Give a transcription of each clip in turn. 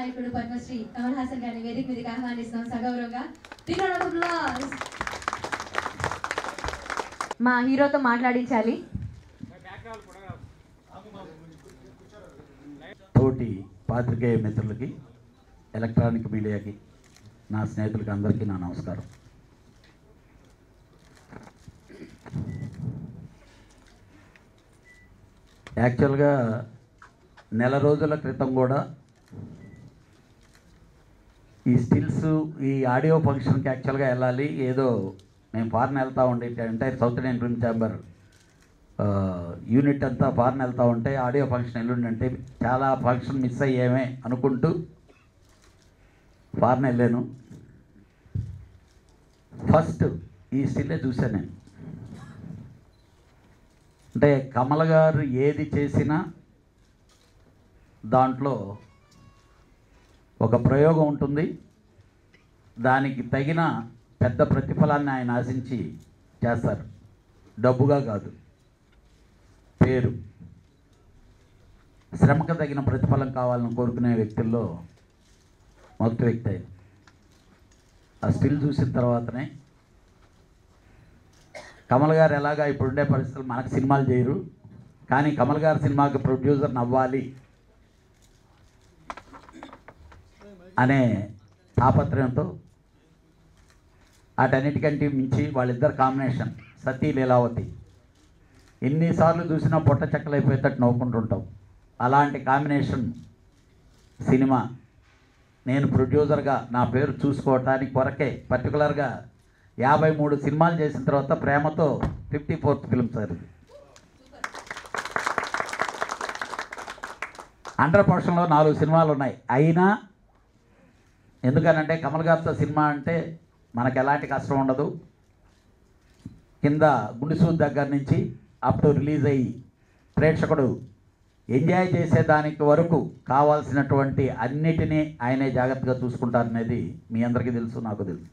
నాయకుడు పద్మశ్రీ కమల్ హాసన్ గారిని వేదిక మీదకి ఆహ్వానిస్తున్నాం సగౌరవంగా. మా హీరోతో మాట్లాడించాలి. తోటి పాత్రికేయ మిత్రులకి, ఎలక్ట్రానిక్ మీడియాకి, నా స్నేహితులకి అందరికీ నా నమస్కారం. యాక్చువల్గా నెల రోజుల క్రితం కూడా ఈ స్టిల్స్ ఈ ఆడియో ఫంక్షన్కి యాక్చువల్గా వెళ్ళాలి. ఏదో మేము ఫారెన్ వెళ్తూ ఉండే entire south Indian film chamber unit అంతా ఫారెన్ వెళ్తూ ఉంటే ఆడియో ఫంక్షన్ ఎల్లుండి అంటే చాలా ఫంక్షన్ మిస్ అయ్యేమే అనుకుంటూ ఫారెన్ వెళ్ళాను. ఫస్ట్ ఈ స్టిల్లే చూశాను నేను. అంటే కమల్ గారు ఏది చేసినా దాంట్లో ఒక ప్రయోగం ఉంటుంది. దానికి తగిన పెద్ద ప్రతిఫలాన్ని ఆయన ఆశించి చేస్తారు. డబ్బుగా కాదు, పేరు, శ్రమకు తగిన ప్రతిఫలం కావాలని కోరుకునే వ్యక్తుల్లో మొదటి వ్యక్తి ఆయన. ఆ స్టిల్ చూసిన తర్వాతనే కమల్ గారు ఎలాగా ఇప్పుడుండే పరిస్థితులు మనకు సినిమాలు చేయరు, కానీ కమల్ గారి సినిమాకి ప్రొడ్యూసర్ని అవ్వాలి అనే తాపత్రయంతో వాటన్నిటికంటే మించి వాళ్ళిద్దరు కాంబినేషన్ సతీ లీలావతి ఎన్నిసార్లు చూసినా పొట్ట చెక్కలైపోయేటట్టు నవ్వుకుంటుంటాం. అలాంటి కాంబినేషన్ సినిమా నేను ప్రొడ్యూసర్గా నా పేరు చూసుకోవటానికి కొరకే పర్టికులర్గా 53 సినిమాలు చేసిన తర్వాత ప్రేమతో 54th ఫిల్మ్ సార్ ఇది. 100%లో 4 సినిమాలు ఉన్నాయి. అయినా ఎందుకనంటే కమల్ గారితో సినిమా అంటే మనకు ఎలాంటి కష్టం ఉండదు. కింద గుండెసూది దగ్గర నుంచి అప్ టు రిలీజ్ అయ్యి ప్రేక్షకుడు ఎంజాయ్ చేసేదానికి వరకు కావాల్సినటువంటి అన్నిటినీ ఆయనే జాగ్రత్తగా చూసుకుంటారనేది మీ అందరికీ తెలుసు, నాకు తెలుసు.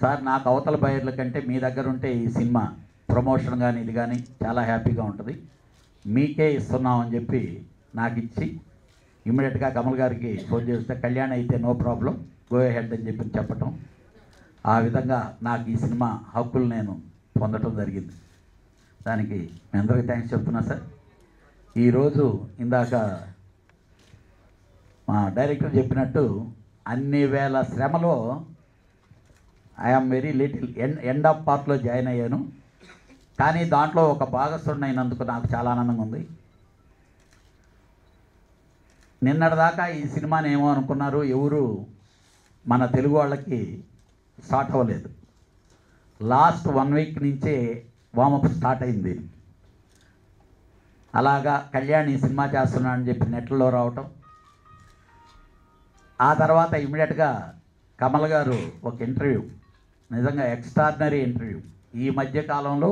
సార్, నాకు అవతల బయర్ల కంటే మీ దగ్గర ఉంటే ఈ సినిమా ప్రమోషన్ కానీ ఇది కానీ చాలా హ్యాపీగా ఉంటుంది, మీకే ఇస్తున్నామని చెప్పి నాకు ఇచ్చి ఇమ్మీడియట్గా కమల్ గారికి ఫోన్ చేస్తే కళ్యాణ్ అయితే నో ప్రాబ్లం, గో హెడ్ అని చెప్పి చెప్పటం, ఆ విధంగా నాకు ఈ సినిమా హక్కులు నేను పొందటం జరిగింది. దానికి మీ అందరికీ థ్యాంక్స్ చెప్తున్నా సార్. ఈరోజు ఇందాక మా డైరెక్టర్ చెప్పినట్టు అన్ని వేల శ్రమలో I am very little end of పార్ట్లో జాయిన్ అయ్యాను, కానీ దాంట్లో ఒక భాగస్వామి అయినందుకు నాకు చాలా ఆనందంగా ఉంది. నిన్నటిదాకా ఈ సినిమాని ఏమో అనుకున్నారు, ఎవరు మన తెలుగు వాళ్ళకి స్టార్ట్ అవ్వలేదు. లాస్ట్ 1 వీక్ నుంచే వామప్ స్టార్ట్ అయింది. అలాగా కళ్యాణ్ ఈ సినిమా చేస్తున్నాడని చెప్పి నెట్లో రావటం, ఆ తర్వాత ఇమ్మీడియట్గా కమల్ గారు ఒక ఇంటర్వ్యూ, నిజంగా ఇంటర్వ్యూ, ఈ మధ్య కాలంలో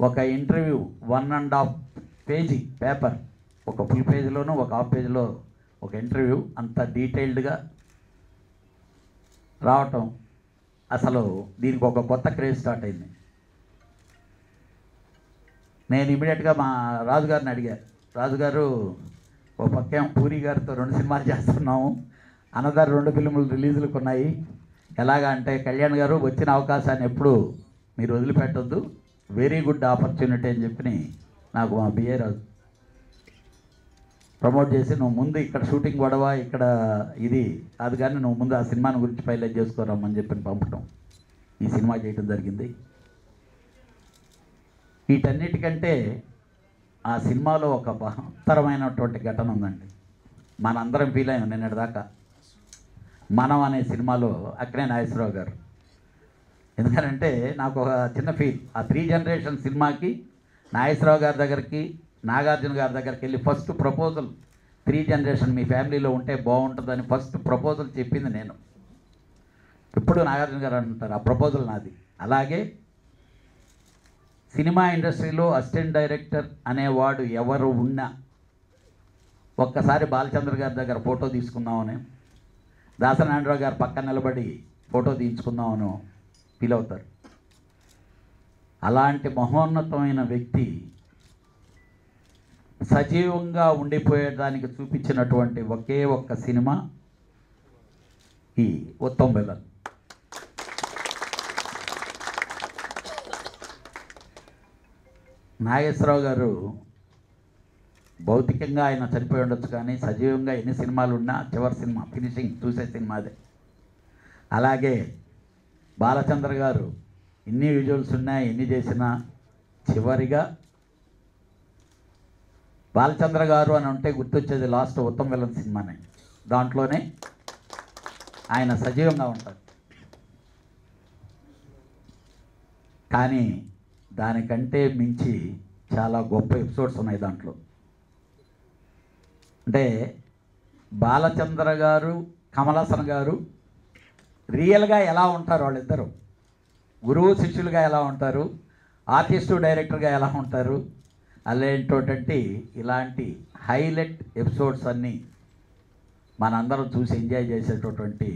ఒక ఇంటర్వ్యూ 1.5 పేజీ పేపర్, ఒక ఫుల్ పేజీలోనూ ఒక హాఫ్ పేజీలో ఒక ఇంటర్వ్యూ అంత డీటెయిల్డ్గా రావటం, అసలు దీనికి ఒక కొత్త క్రేజ్ స్టార్ట్ అయింది. నేను ఇమీడియట్గా మా రాజుగారిని అడిగాను, రాజుగారు ఓ పక్కేం పూరి గారితో 2 సినిమాలు చేస్తున్నాము, అనదర్ 2 ఫిల్ములు రిలీజులకు ఉన్నాయి, ఎలాగా అంటే కళ్యాణ్ గారు వచ్చిన అవకాశాన్ని ఎప్పుడు మీరు వదిలిపెట్టొద్దు, వెరీ గుడ్ ఆపర్చునిటీ అని చెప్పి నాకు మా బిఏ రాజు ప్రమోట్ చేసి, నువ్వు ముందు ఇక్కడ షూటింగ్ గొడవ ఇక్కడ ఇది కాదు కానీ నువ్వు ముందు ఆ సినిమాని గురించి పైలట్ చేసుకోరమ్మని చెప్పి పంపడం, ఈ సినిమా చేయడం జరిగింది. వీటన్నిటికంటే ఆ సినిమాలో ఒక బహత్తరమైనటువంటి ఘటన ఉందండి. మనందరం ఫీల్ అయ్యాం నిన్నటిదాకా. మనం అనే సినిమాలో అక్కినేని నాగేశ్వరరావు గారు, ఎందుకంటే నాకు ఒక చిన్న ఫీల్, ఆ 3 జనరేషన్ సినిమాకి నాగేశ్వరరావు గారి దగ్గరికి నాగార్జున గారి దగ్గరికి వెళ్ళి ఫస్ట్ ప్రపోజల్ 3 జనరేషన్ మీ ఫ్యామిలీలో ఉంటే బాగుంటుందని ఫస్ట్ ప్రపోజల్ చెప్పింది నేను. ఇప్పుడు నాగార్జున గారు అంటారు ఆ ప్రపోజల్ నాది. అలాగే సినిమా ఇండస్ట్రీలో అసిస్టెంట్ డైరెక్టర్ అనేవాడు ఎవరు ఉన్నా ఒక్కసారి బాలచంద్ర గారి దగ్గర ఫోటో తీసుకుందామని, దాసనారాయణరావు గారు పక్కన నిలబడి ఫోటో తీయించుకుందామని ఫీల్ అవుతారు. అలాంటి మహోన్నతమైన వ్యక్తి సజీవంగా ఉండిపోయేదానికి చూపించినటువంటి ఒకే ఒక్క సినిమా ఈ ఉత్తమ్ విలన్. నాగేశ్వరరావు గారు భౌతికంగా ఆయన చనిపోయి ఉండొచ్చు, కానీ సజీవంగా ఎన్ని సినిమాలు ఉన్నా చివరి సినిమా ఫినిషింగ్ చూసే సినిమా అదే. అలాగే బాలచంద్ర గారు ఎన్ని విజువల్స్ ఉన్నా ఎన్ని చేసినా చివరిగా బాలచంద్ర గారు అని ఉంటే గుర్తొచ్చేది లాస్ట్ ఉత్తమ్ విలన్ సినిమానే. దాంట్లోనే ఆయన సజీవంగా ఉంటారు. కానీ దానికంటే మించి చాలా గొప్ప ఎపిసోడ్స్ ఉన్నాయి దాంట్లో. అంటే బాలచంద్ర గారు, కమల్ హాసన్ గారు రియల్గా ఎలా ఉంటారు, వాళ్ళిద్దరు గురువు శిష్యులుగా ఎలా ఉంటారు, ఆర్టిస్టు డైరెక్టర్గా ఎలా ఉంటారు, అలాంటి ఇలాంటి హైలైట్ ఎపిసోడ్స్ అన్నీ మనందరం చూసి ఎంజాయ్ చేసేటటువంటి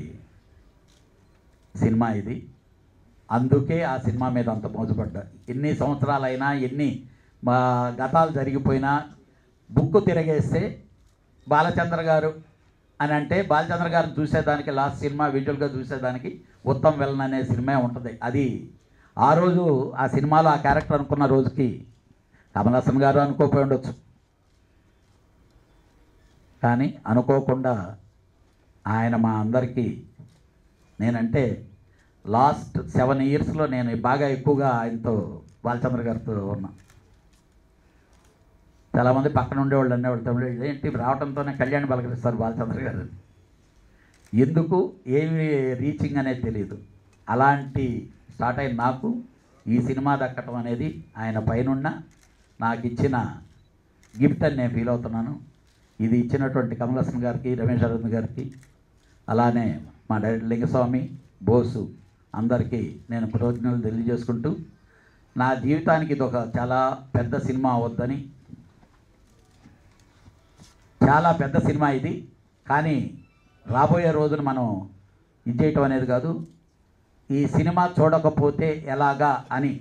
సినిమా ఇది. అందుకే ఆ సినిమా మీద అంత మోజుపడ్డా. ఎన్ని సంవత్సరాలైనా ఎన్ని మా గతాలు జరిగిపోయినా బుక్కు తిరగేస్తే బాలచంద్ర గారు అని అంటే బాలచంద్ర గారిని చూసేదానికి లాస్ట్ సినిమా విజువల్గా చూసేదానికి ఉత్తమ్ విలన్ అనే సినిమా ఉంటుంది. అది ఆ రోజు ఆ సినిమాలో ఆ క్యారెక్టర్ అనుకున్న రోజుకి కమల్ హాసన్ గారు అనుకోపోయి ఉండొచ్చు, కానీ అనుకోకుండా ఆయన మా అందరికీ, నేనంటే లాస్ట్ 7 ఇయర్స్లో నేను బాగా ఎక్కువగా ఆయనతో బాలచంద్ర గారితో ఉన్నా. చాలామంది పక్కన ఉండేవాళ్ళు అనేవాళ్ళు, తమిళ ఏంటి రావడంతోనే కళ్యాణ్ పలకరిస్తారు బాలచంద్ర గారు, ఎందుకు ఏమి రీచింగ్ అనేది తెలియదు. అలాంటి స్టార్ట్ అయిన నాకు ఈ సినిమా దక్కటం అనేది ఆయన పైనున్న నాకు ఇచ్చిన గిఫ్ట్ అని నేను ఫీల్ అవుతున్నాను. ఇది ఇచ్చినటువంటి కమల్ హాసన్ గారికి, రమేష్ అరవింద్ గారికి, అలానే మా డైరెక్టర్ లింగస్వామి, బోసు అందరికీ నేను కృతజ్ఞతలు తెలియజేసుకుంటూ, నా జీవితానికి ఇది ఒక చాలా పెద్ద సినిమా అవద్దని, చాలా పెద్ద సినిమా ఇది, కానీ రాబోయే రోజున మనం ఇది చేయటం అనేది కాదు, ఈ సినిమా చూడకపోతే ఎలాగా అని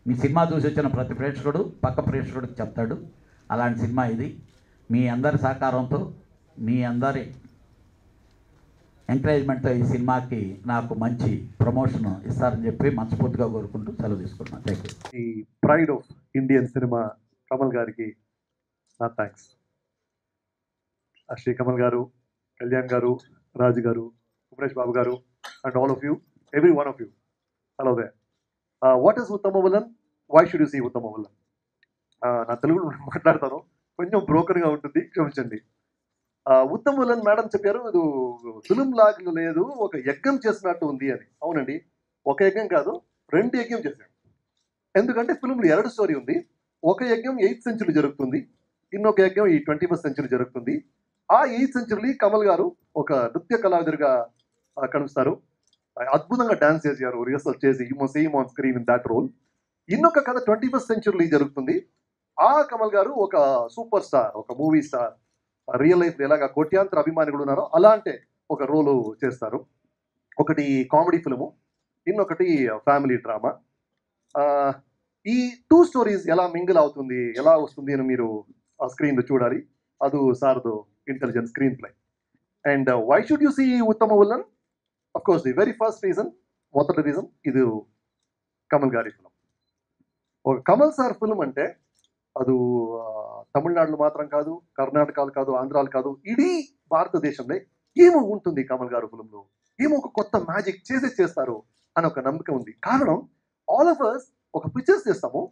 మీ సినిమా చూసి వచ్చిన ప్రతి ప్రేక్షకుడు పక్క ప్రేక్షకుడికి చెప్తాడు. అలాంటి సినిమా ఇది. మీ అందరి సహకారంతో, మీ అందరి ఎంకరేజ్మెంట్తో ఈ సినిమాకి నాకు మంచి ప్రమోషన్ ఇస్తారని చెప్పి మనస్ఫూర్తిగా కోరుకుంటూ సెలవు తీసుకుంటున్నాను. Thank you. ఈ pride of Indian cinema Kamal గారికి నా థ్యాంక్స్. శ్రీ కమల్ గారు, కళ్యాణ్ గారు, రాజు గారు, ఉమేష్ బాబు గారు, and all of you, every one of you, hello there. What is Uttama Villain? Why should you see Uttama Villain? నా తెలుగులో మాట్లాడతాను, కొంచెం బ్రోకన్గా ఉంటుంది, క్షమించండి. ఉత్తమ విలన్ మేడం చెప్పారు, ఇది ఫిలిం లాగా లేదు, ఒక యజ్ఞం చేసినట్టు ఉంది అని. అవునండి, ఒక యజ్ఞం కాదు, 2 యజ్ఞం చేశాం. ఎందుకంటే ఫిలింలో 2 స్టోరీ ఉంది. ఒక యజ్ఞం 8th సెంచరీ జరుగుతుంది, ఇంకొక యజ్ఞం ఈ 21st సెంచరీ జరుగుతుంది. ఆ 8th సెంచరీ కమల్ గారు ఒక నృత్య కళావిదుడిగా కనిపిస్తారు. అద్భుతంగా డాన్స్ చేశారు, రిహర్సల్ చేసి, you must see him on screen in that role. ఇంకొక కథ 21st సెంచరీ జరుగుతుంది. ఆ కమల్ గారు ఒక సూపర్ స్టార్, ఒక మూవీ స్టార్, రియల్ లైఫ్ ఎలాగా కోట్యాంతర అభిమానులు ఉన్నారో అలాంటి ఒక రోలు చేస్తారు. ఒకటి కామెడీ ఫిల్ము, ఇంకొకటి ఫ్యామిలీ డ్రామా. ఈ 2 స్టోరీస్ ఎలా మింగిల్ అవుతుంది, ఎలా వస్తుంది అని మీరు ఆ స్క్రీన్లో చూడాలి. అది సార్దు intelligent screenplay. And why should you see Uttama Villain? Of course the very first reason, మొదటి రీజన్, ఇది కమల్ గారి ఫిలిం. ఒక కమల్ సార్ ఫిలిం అంటే అది తమిళనాడులో మాత్రం కాదు, కర్ణాటకలో కాదు, ఆంధ్రాలో కాదు, ఇడీ భారతదేశంలో ఏమో ఉంటుంది కమల్ గారు ఫిలింలో, ఏమో ఒక కొత్త మ్యాజిక్ చేస్తారు అని ఒక నమ్మకం ఉంది. కారణం, ఆల్ ఆఫ్ అస్ ఒక పిక్చర్స్ చేస్తాము,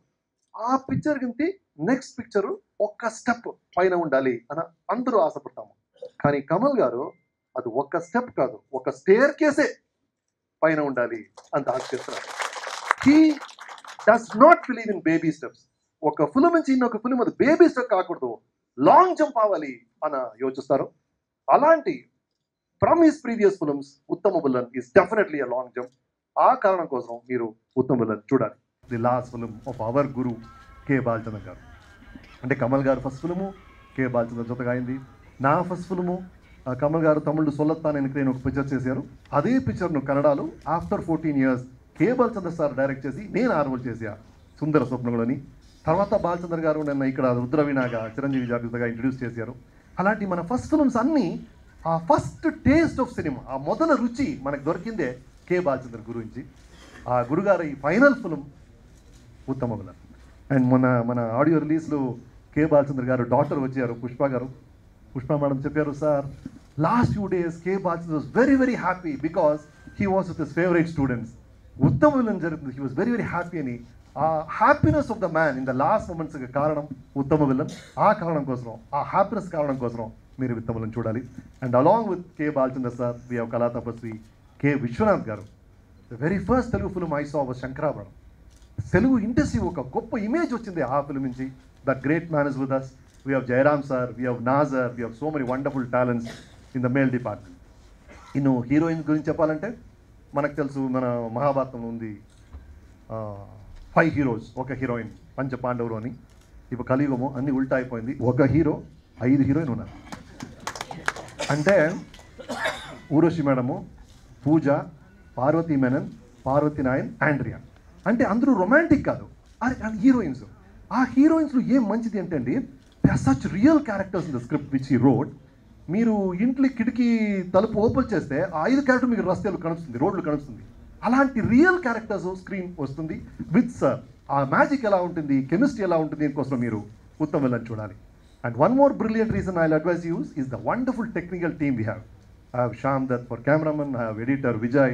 ఆ పిక్చర్ కింద నెక్స్ట్ పిక్చర్ ఒక్క స్టెప్ పైన ఉండాలి అని అందరూ ఆశపడతాము. కానీ కమల్ గారు అది ఒక్క స్టెప్ కాదు, ఒక స్టేర్ కేసే పైన ఉండాలి అంత ఆశ చేస్తున్నారు. He does not believe in baby steps. ఒక ఫిలిం నుంచి ఇంకొక ఫిలిం అది బేబీ స్టెప్ కాకూడదు, లాంగ్ జంప్ అవ్వాలి అని యోచిస్తారు. అలాంటి ఫ్రమ్ హిస్ ప్రీవియస్ ఫిలిమ్స్ ఉత్తమ villain is definitely a long jump. ఆ కారణం కోసం మీరు ఉత్తమ విలన్ చూడాలి. The last film of our Guru K Balachandra గారు. అంటే కమల్ గారు ఫస్ట్ ఫిలిము, కె బాలచంద్ర జొతగా అయింది. నా ఫస్ట్ ఫిలిము కమల్ గారు తమిళ్ సొల్లత్తాన్ ఎన్నికైన ఒక పిక్చర్ చేశారు. అదే పిక్చర్ను కన్నడలో after 14 years K Balachandra sir direct చేసి నేను ఆర్వల్ చేశా సుందర స్వప్నగులని. తర్వాత బాలచంద్ర గారు నన్ను ఇక్కడ రుద్రవీణాగా చిరంజీవి జాగ్రత్తగా ఇంట్రడ్యూస్ చేశారు. అలాంటి మన ఫస్ట్ ఫిల్మ్స్ అన్నీ ఆ ఫస్ట్ టేస్ట్ ఆఫ్ సినిమా, ఆ మొదల రుచి మనకు దొరికిందే కే బాలచంద్ర గురించి. ఆ గురుగారు ఈ final film Uttama Villain. And మన ఆడియో రిలీజ్లో కే బాలచంద్ర గారు డాక్టర్ వచ్చారు, పుష్ప మేడం చెప్పారు, sir last few days K Balachandra was very very happy because he was with his favourite students. Uttama Villain జరుగుతుంది, he was very very happy అని. ఆ happiness of the man in the last మూమెంట్స్కి కారణం Uttama villain. ఆ కారణం కోసం, ఆ హ్యాపీనెస్ కారణం కోసం మీరు ఉత్తమ విలన్ చూడాలి. And along with K Balachandra sir we have Kala Tapasvi K Viswanath గారు. The very first Telugu film I saw was Sankarabharanam. Telugu industry ఒక గొప్ప ఇమేజ్ వచ్చింది ఆ ఫిల్మ్ నుంచి. That great man is with us. We have Jayaram sir, we have Nassar, we have so many wonderful talents in the male department. ఇನ್ನು heroines గురించి చెప్పాలంటే మనకు తెలుసు, మన మహాభారతంలో ఉంది 5 హీరోస్, ఒక హీరోయిన్, పంచపాండవులు అని. ఇప్పుడు కలియుగము అన్ని ఉల్టా అయిపోయింది, ఒక హీరో 5 హీరోయిన్ ఉన్నారు. అంటే ఊర్వశి మేడము, పూజ, పార్వతీ మేనన్, పార్వతీ నాయన్, ఆండ్రియా. అంటే అందరూ రొమాంటిక్ కాదు, హీరోయిన్స్. ఆ హీరోయిన్స్లో ఏం మంచిది అంటే అండి, they are such real characters in the script which he wrote. మీరు ఇంట్లో కిటికీ తలుపు ఓపెన్ చేస్తే ఆ 5 క్యారెక్టర్ మీకు రస్తలు కనిపిస్తుంది, రోడ్లు కనిపిస్తుంది. అలాంటి రియల్ క్యారెక్టర్స్ స్క్రీన్ వస్తుంది విత్ సార్. ఆ మ్యాజిక్ ఎలా ఉంటుంది, కెమిస్ట్రీ ఎలా ఉంటుంది, దీనికోసం మీరు ఉత్తమ విలన్ చూడాలి. And one more brilliant reason I will advise use is the wonderful technical team we have. I have Shyam Dutt for cameraman, I have editor Vijay,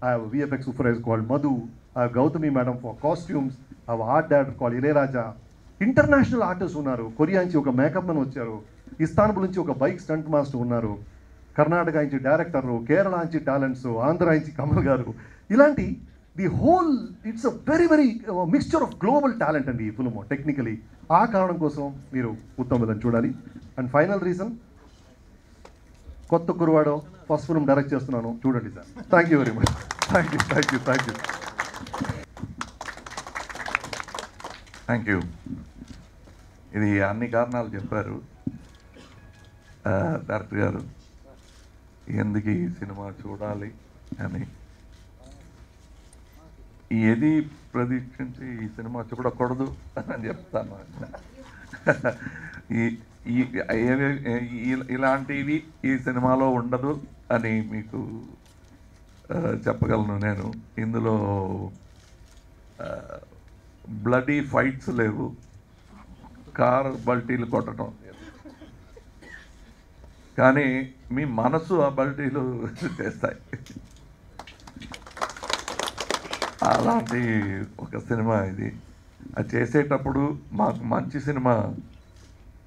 I have a VFX supervisor called Madhu, I have Gautami madam for costumes, I have art director called Ilayaraja. International artist ఉన్నారు. Korea నుంచి ఒక makeup men వచ్చారు, Istanbul నుంచి ఒక bike stunt master ఉన్నారు, కర్ణాటక నుంచి డైరెక్టర్లు, కేరళ నుంచి టాలెంట్స్, ఆంధ్ర నుంచి కమల్ గారు. ఇలాంటి the whole it's a very very mixture of global talent అండి ఈ ఫిల్మ్ టెక్నికలీ. ఆ కారణం కోసం మీరు ఉత్తమ విలన్ చూడాలి. అండ్ ఫైనల్ రీజన్, కొత్త కురువాడో ఫస్ట్ ఫిల్మ్ డైరెక్ట్ చేస్తున్నాను, చూడండి sir. Thank you very much. Thank you. Thank you. ఇది అన్ని కారణాలు చెప్పారు డైరెక్టర్ గారు, ఎందుకు ఈ సినిమా చూడాలి అని. ఏది ప్రదీక్షించి ఈ సినిమా చూడకూడదు అని చెప్తాను. ఇలాంటివి ఈ సినిమాలో ఉండదు అని మీకు చెప్పగలను నేను. ఇందులో బ్లడీ ఫైట్స్ లేవు, కార్ బల్టీలు కొట్టడం, కానీ మీ మనసు ఆ బల్టీలు చేస్తాయి. అలాంటి ఒక సినిమా ఇది. అది చేసేటప్పుడు మాకు మంచి సినిమా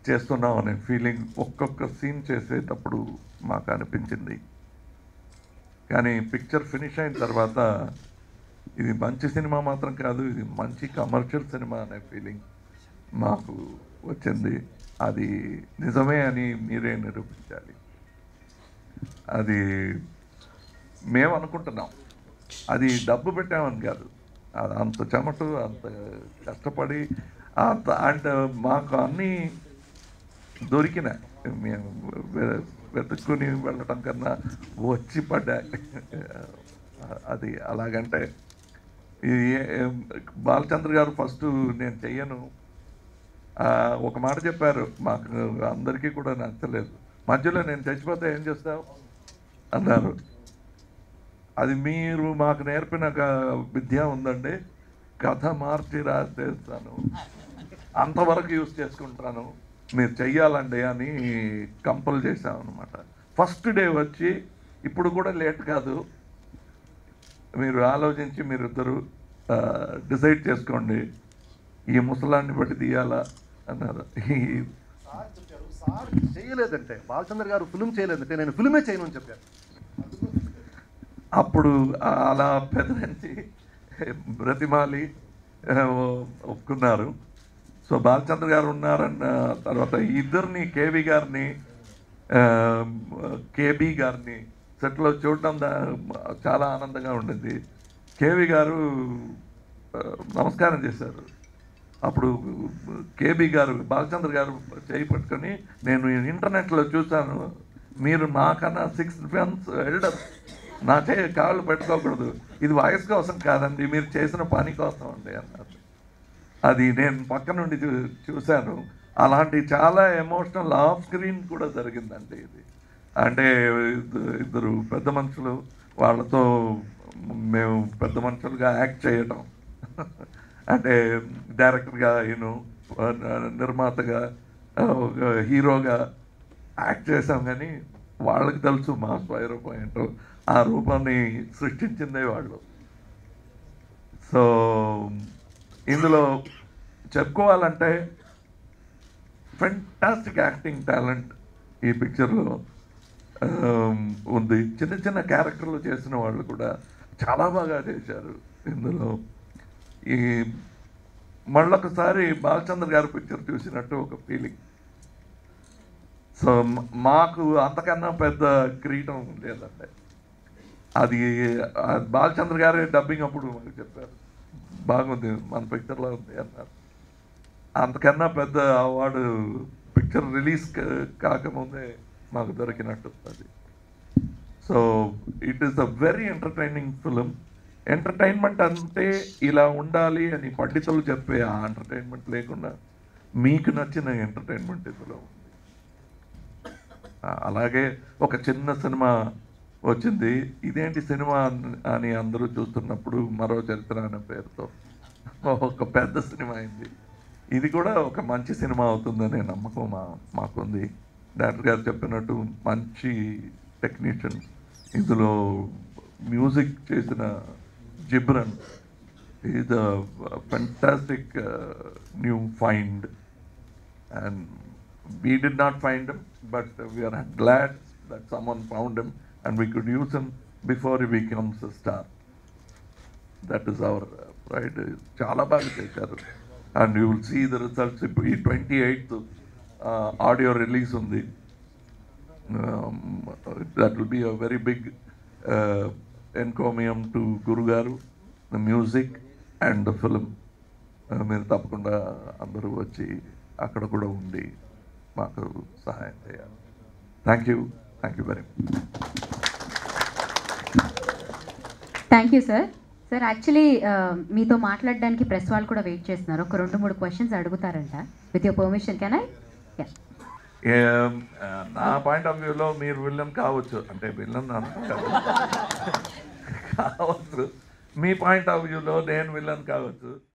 చేస్తున్నాం అనే ఫీలింగ్ ఒక్కొక్క సీన్ చేసేటప్పుడు మాకు అనిపించింది. కానీ పిక్చర్ ఫినిష్ అయిన తర్వాత ఇది మంచి సినిమా మాత్రం కాదు, ఇది మంచి కమర్షియల్ సినిమా అనే ఫీలింగ్ మాకు వచ్చింది. అది నిజమే అని మీరే నిరూపించాలి. అది మేము అనుకుంటున్నాం, అది డబ్బు పెట్టామని కాదు, అంత చెమట, అంత కష్టపడి, అంత అంటే మాకు అన్నీ దొరికినాయి. మేము వెతుక్కుని వెళ్ళటం కన్నా వచ్చి పడ్డాయి. అది అలాగంటే బాలచంద్ర గారు ఫస్ట్ నేను చెయ్యను ఒక మాట చెప్పారు, మాకు అందరికీ కూడా నచ్చలేదు. మధ్యలో నేను చచ్చిపోతే ఏం చేస్తావు అన్నారు. అది మీరు మాకు నేర్పిన విద్య ఉందండి, కథ మార్చి రాసేస్తాను, అంతవరకు యూజ్ చేసుకుంటాను, మీరు చెయ్యాలండి అని కంపల్ చేశామన్నమాట. ఫస్ట్ డే వచ్చి, ఇప్పుడు కూడా లేట్ కాదు, మీరు ఆలోచించి మీరిద్దరు డిసైడ్ చేసుకోండి, ఈ ముసలాన్ని బట్టి తీయాలా అన్నారు. సార్ చేయలేదంటే, బాలచంద్ర గారు ఫిల్మ్ చేయలేదంటే నేను ఫిల్మే చేయను అని చెప్పారు. అప్పుడు అలా పెదరించి బ్రతిమాలి ఒప్పుకున్నారు. సో బాలచంద్ర గారు ఉన్నారన్న తర్వాత ఇద్దరిని, కేబీ గారిని, కేబీ గారిని సెట్లో చూడటం చాలా ఆనందంగా ఉండింది. కేబీ గారు నమస్కారం చేశారు. అప్పుడు కేబీ గారు బాలచంద్ర గారు చేయి పట్టుకొని, నేను ఇంటర్నెట్లో చూశాను, మీరు నాకన్నా 6 months ఎల్డర్, నా చేయి కాళ్ళు పెట్టుకోకూడదు, ఇది వయసు కోసం కాదండి, మీరు చేసిన పని కోసం అండి అన్నారు. అది నేను పక్క నుండి చూశాను. అలాంటి చాలా ఎమోషనల్ ఆఫ్ స్క్రీన్ కూడా జరిగిందండి ఇది. అంటే ఇద్దరు పెద్ద మనుషులు, వాళ్ళతో మేము పెద్ద మనుషులుగా యాక్ట్ చేయటం అంటే డైరెక్టర్గా నిర్మాతగా ఒక హీరోగా యాక్ట్ చేసాం, కానీ వాళ్ళకి తెలుసు మా స్వరూపం ఏంటో. ఆ రూపాన్ని సృష్టించిందే వాళ్ళు. సో ఇందులో చెప్పుకోవాలంటే ఫెంటాస్టిక్ యాక్టింగ్ టాలెంట్ ఈ పిక్చర్లో ఉంది. చిన్న చిన్న క్యారెక్టర్లు చేసిన వాళ్ళు కూడా చాలా బాగా చేశారు ఇందులో. ఈ మళ్ళొకసారి బాలచంద్ర గారి పిక్చర్ చూసినట్టు ఒక ఫీలింగ్. సో మాకు అంతకన్నా పెద్ద కిరీటం లేదండి. అది బాలచంద్ర గారే డబ్బింగ్ అప్పుడు మాకు చెప్పారు, బాగుంది మన పిక్చర్లో ఉంది అన్నారు. అంతకన్నా పెద్ద అవార్డు పిక్చర్ రిలీజ్ కాకముందే మాకు దొరికినట్టు అది. So it is a very entertaining film. Entertainment అంటే ఇలా ఉండాలి అని పండితులు చెప్పే ఆ ఎంటర్టైన్మెంట్ లేకుండా మీకు నచ్చిన ఎంటర్టైన్మెంట్ ఇందులో ఉంది. అలాగే ఒక చిన్న సినిమా వచ్చింది, ఇదేంటి సినిమా అని అందరూ చూస్తున్నప్పుడు మరో చరిత్ర అనే పేరుతో ఒక పెద్ద సినిమా అయింది. ఇది కూడా ఒక మంచి సినిమా అవుతుందనే నమ్మకం మాకుంది. డైరెక్టర్ గారు చెప్పినట్టు మంచి టెక్నీషియన్స్ ఇందులో. మ్యూజిక్ చేసిన Ghibran is a fantastic new find, and we did not find him, but we are glad that someone found him and we could use him before he becomes a star. That is our pride. Chala baga chesaru, and you will see the results. 28th audio release undi. That will be a very big encomium to Guru Garu, the music and the film. మీరు తప్పకుండా అందరూ వచ్చి అక్కడ కూడా ఉండి మాకు సహాయం చేయాలి. Thank you very much. Thank you sir. Sir actually మీతో మాట్లాడడానికి ప్రెస్ వాళ్ళు కూడా వెయిట్ చేస్తున్నారు. ఒక 2-3 క్వశ్చన్స్ అడుగుతారంట. With your permission can I? నా పాయింట్ ఆఫ్ వ్యూలో మీరు విలన్ కావచ్చు, అంటే విలన్ కావచ్చు. మీ పాయింట్ ఆఫ్ వ్యూలో నేను విలన్ కావచ్చు.